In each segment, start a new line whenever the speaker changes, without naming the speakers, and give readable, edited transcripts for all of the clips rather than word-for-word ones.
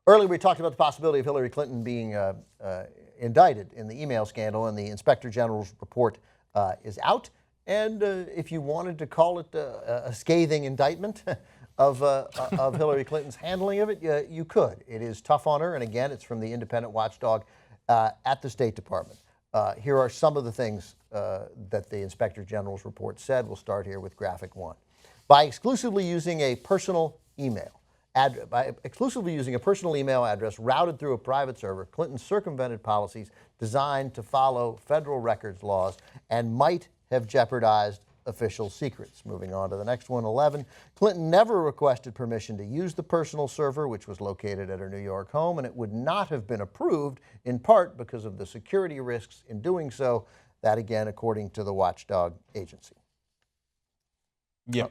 Earlier, we talked about the possibility of Hillary Clinton being indicted in the email scandal, and the Inspector General's report is out. And if you wanted to call it a scathing indictment of Hillary Clinton's handling of it, you could. It is tough on her, and again, it's from the independent watchdog at the State Department. Here are some of the things that the Inspector General's report said. We'll start here with graphic 1. By exclusively using a personal email address routed through a private server, Clinton circumvented policies designed to follow federal records laws and might have jeopardized official secrets. Moving on to the next one, 11. Clinton never requested permission to use the personal server, which was located at her New York home, and it would not have been approved, in part because of the security risks in doing so. That, again, according to the watchdog agency.
Yep.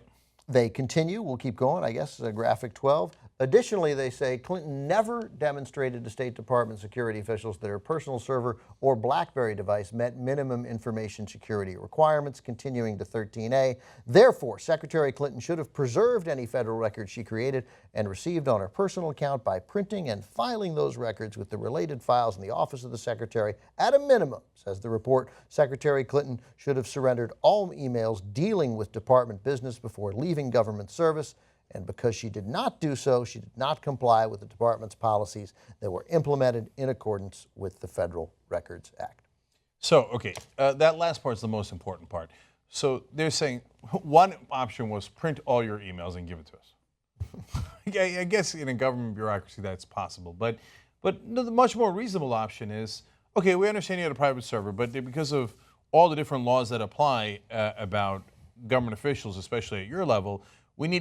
They continue, we'll keep going, I guess, graphic 12. Additionally, they say Clinton never demonstrated to State Department security officials that her personal server or BlackBerry device met minimum information security requirements. Continuing to 13A. Therefore, Secretary Clinton should have preserved any federal records she created and received on her personal account by printing and filing those records with the related files in the office of the Secretary. At a minimum, says the report, Secretary Clinton should have surrendered all emails dealing with department business before leaving government service. And because she did not do so, she did not comply with the department's policies that were implemented in accordance with the Federal Records Act.
So, okay, that last part is the most important part. So they're saying one option was print all your emails and give it to us. I guess in a government bureaucracy that's possible. But the much more reasonable option is, okay, we understand you had a private server, but because of all the different laws that apply about government officials, especially at your level,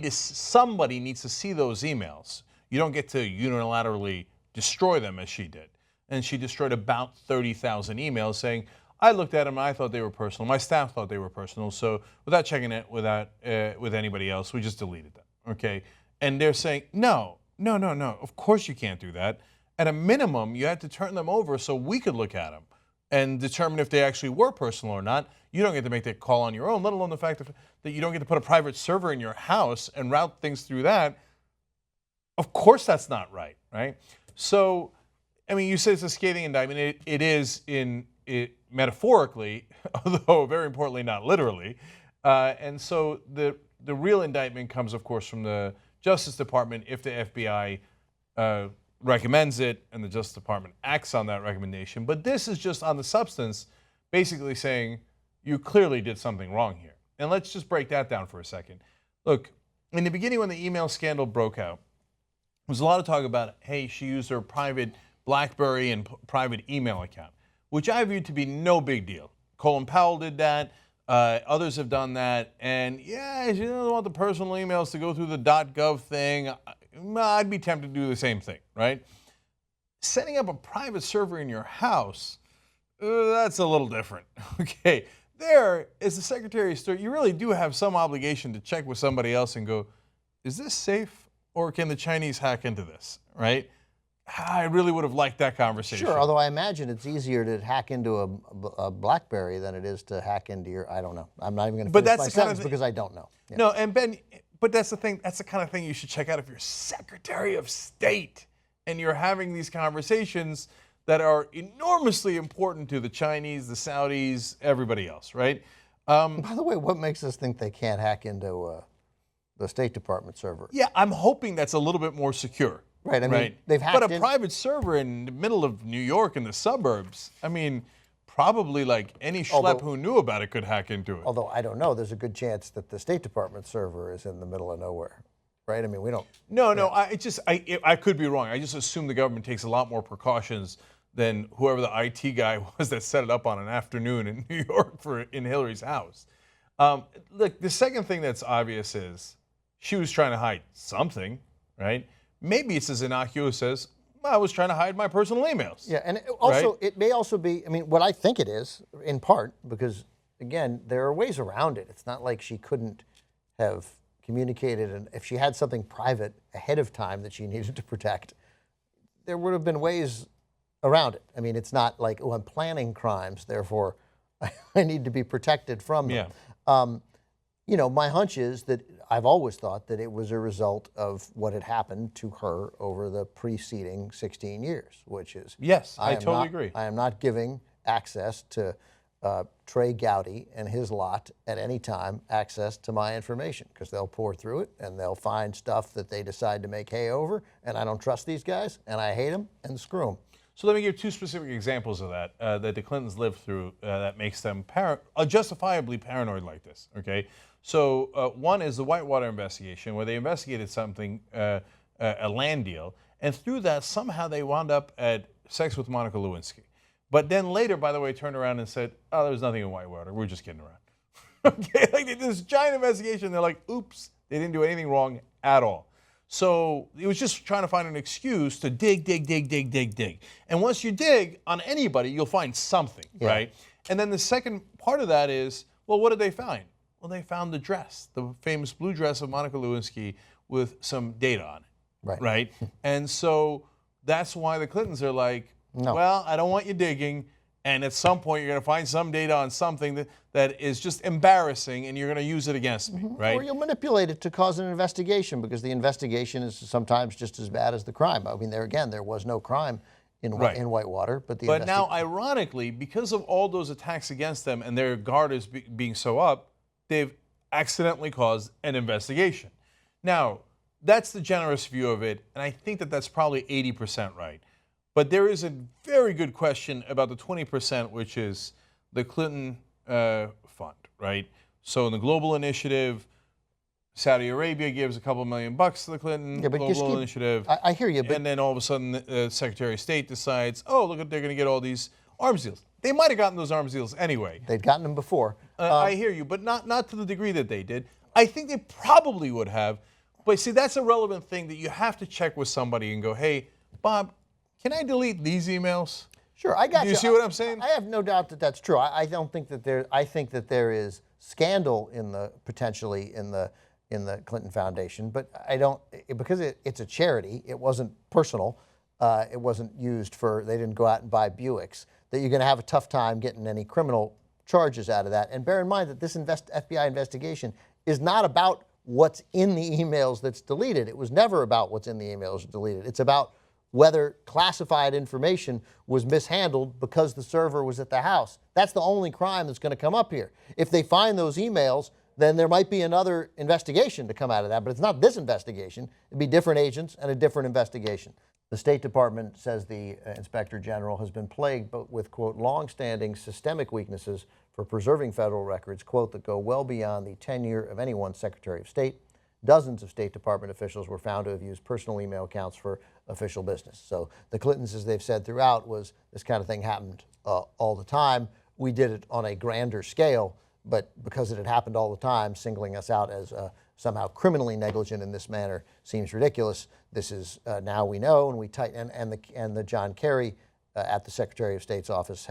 somebody needs to see those emails. You don't get to unilaterally destroy them as she did. And she destroyed about 30,000 emails saying, I looked at them and I thought they were personal. My staff thought they were personal. So without checking it with anybody else, we just deleted them. Okay. And they're saying, no. Of course you can't do that. At a minimum, you had to turn them over so we could look at them and determine if they actually were personal or not. You don't get to make that call on your own, let alone the fact that you don't get to put a private server in your house and route things through that. Of course that's not right, right? So, I mean, you say it's a scathing indictment. It is metaphorically, although very importantly not literally. And so the real indictment comes, of course, from the Justice Department if the FBI recommends it and the Justice Department acts on that recommendation. But this is just on the substance, basically saying you clearly did something wrong here. And let's just break that down for a second. Look, in the beginning when the email scandal broke out, there was a lot of talk about, hey, she used her private BlackBerry and private email account, which I viewed to be no big deal. Colin Powell did that. Others have done that. And yeah, she doesn't want the personal emails to go through the .gov thing. I'd be tempted to do the same thing, right? Setting up a private server in your house, that's a little different. Okay, there, as the Secretary of State, you really do have some obligation to check with somebody else and go, is this safe or can the Chinese hack into this, right? I really would have liked that conversation.
Sure, although I imagine it's easier to hack into a BlackBerry than it is to hack into your, I don't know. I'm not even going to finish my sentence because I don't know. Yeah.
No, and Ben, but that's the thing, that's the kind of thing you should check out if you're Secretary of State and you're having these conversations that are enormously important to the Chinese, the Saudis, everybody else, right?
By the way, what makes us think they can't hack into the State Department server?
Yeah, I'm hoping that's a little bit more secure.
Right, I mean, they've hacked
But a private server in the middle of New York in the suburbs, I mean, probably like any schlep who knew about it could hack into it.
Although I don't know, there's a good chance that the State Department server is in the middle of nowhere, right? I mean, we don't.
No, I could be wrong. I just assume the government takes a lot more precautions than whoever the IT guy was that set it up on an afternoon in New York in Hillary's house. Look, the second thing that's obvious is she was trying to hide something, right? Maybe it's as innocuous as, I was trying to hide my personal emails.
Yeah, and it may also be, I mean, what I think it is, in part, because, again, there are ways around it. It's not like she couldn't have communicated, and if she had something private ahead of time that she needed to protect, there would have been ways around it. I mean, it's not like, oh, I'm planning crimes, therefore I need to be protected from them.
Yeah.
You know, my hunch is that I've always thought that it was a result of what had happened to her over the preceding 16 years, which is
Yes, I totally agree.
I am not giving access to Trey Gowdy and his lot at any time access to my information, because they'll pour through it and they'll find stuff that they decide to make hay over, and I don't trust these guys and I hate them and screw them.
So let me give two specific examples of that that the Clintons lived through that makes them justifiably paranoid like this. Okay, so one is the Whitewater investigation, where they investigated something, a land deal, and through that somehow they wound up at sex with Monica Lewinsky. But then later, by the way, turned around and said, "Oh, there was nothing in Whitewater. We're just kidding around." Okay, like they did this giant investigation. They're like, "Oops, they didn't do anything wrong at all." So it was just trying to find an excuse to dig. And once you dig on anybody, you'll find something, right? And then the second part of that is, well, what did they find? Well, they found the dress, the famous blue dress of Monica Lewinsky with some data on it, right? And so that's why the Clintons are like, well, I don't want you digging. And at some point, you're going to find some data on something that is just embarrassing, and you're going to use it against me, right?
Or you'll manipulate it to cause an investigation, because the investigation is sometimes just as bad as the crime. I mean, there was no crime in Whitewater, but
now, ironically, because of all those attacks against them and their guard is being so up, they've accidentally caused an investigation. Now, that's the generous view of it, and I think that that's probably 80% right. But there is a very good question about the 20%, which is the Clinton fund, right? So in the global initiative, Saudi Arabia gives a couple $1 million to the Clinton global initiative.
I hear you.
And then all of a sudden, the Secretary of State decides, oh, look, they're going to get all these arms deals. They might have gotten those arms deals anyway.
They'd gotten them before.
I hear you, but not to the degree that they did. I think they probably would have. But see, that's a relevant thing that you have to check with somebody and go, hey, Bob, can I delete these emails?
Sure, I got you.
Do you see what I'm saying?
I have no doubt that that's true. I don't think that there. I think that there is scandal potentially in the Clinton Foundation, but I don't, because it's a charity. It wasn't personal. It wasn't used for. They didn't go out and buy Buicks. That you're going to have a tough time getting any criminal charges out of that. And bear in mind that this FBI investigation is not about what's in the emails that's deleted. It was never about what's in the emails that's deleted. It's about whether classified information was mishandled because the server was at the house. That's the only crime that's going to come up here. If they find those emails, then there might be another investigation to come out of that, but it's not this investigation. It'd be different agents and a different investigation. The State Department says the Inspector General has been plagued with, quote, long-standing systemic weaknesses for preserving federal records, quote, that go well beyond the tenure of any one Secretary of State. Dozens of State Department officials were found to have used personal email accounts for official business. So the Clintons, as they've said throughout, was this kind of thing happened all the time. We did it on a grander scale, but because it had happened all the time, singling us out as somehow criminally negligent in this manner seems ridiculous. This is now we know, and we tighten. And the John Kerry at the Secretary of State's office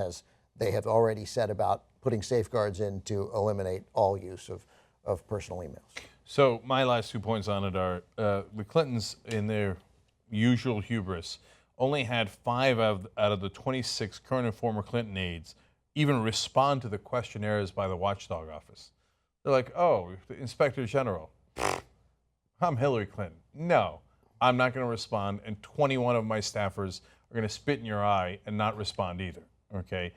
they have already said about putting safeguards in to eliminate all use of personal emails.
So my last 2 points on it are the Clintons, in their usual hubris, only had 5 out of the 26 current and former Clinton aides even respond to the questionnaires by the watchdog office. They're like, oh, the Inspector General, I'm Hillary Clinton. No, I'm not going to respond, and 21 of my staffers are going to spit in your eye and not respond either, okay?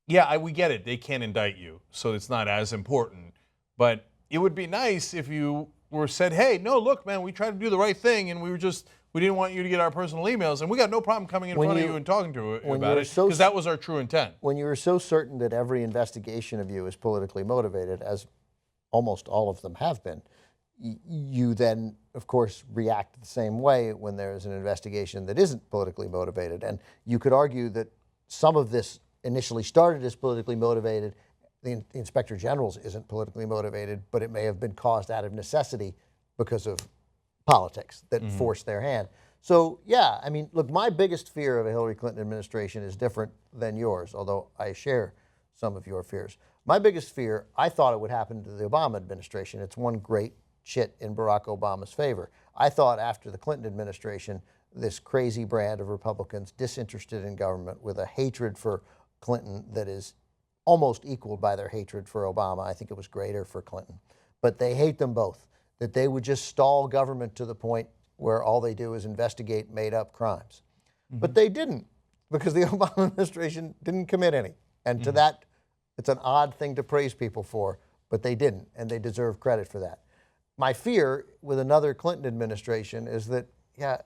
Yeah, we get it. They can't indict you, so it's not as important, but it would be nice if you were said, hey, no, look, man, we tried to do the right thing, and we didn't want you to get our personal emails, and we got no problem coming in front of you and talking to you about it, because that was our true intent.
When you were so certain that every investigation of you is politically motivated, as almost all of them have been, you then, of course, react the same way when there is an investigation that isn't politically motivated. And you could argue that some of this initially started as politically motivated. The Inspector General's isn't politically motivated, but it may have been caused out of necessity because of politics that forced their hand. So, yeah, I mean, look, my biggest fear of a Hillary Clinton administration is different than yours, although I share some of your fears. My biggest fear, I thought it would happen to the Obama administration. It's one great chit in Barack Obama's favor. I thought after the Clinton administration, this crazy brand of Republicans disinterested in government with a hatred for Clinton that is almost equaled by their hatred for Obama. I think it was greater for Clinton. but they hate them both, that they would just stall government to the point where all they do is investigate made-up crimes. But they didn't, because the Obama administration didn't commit any. And to that, it's an odd thing to praise people for, but they didn't, and they deserve credit for that. My fear with another Clinton administration is that, yeah,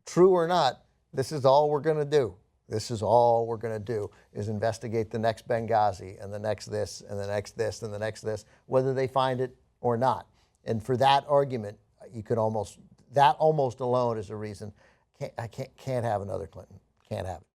true or not, this is all we're going to do. This is all we're going to do is investigate the next Benghazi and the next this and the next this and the next this, whether they find it or not. And for that argument, you could almost alone is a reason. I can't have another Clinton. Can't have it.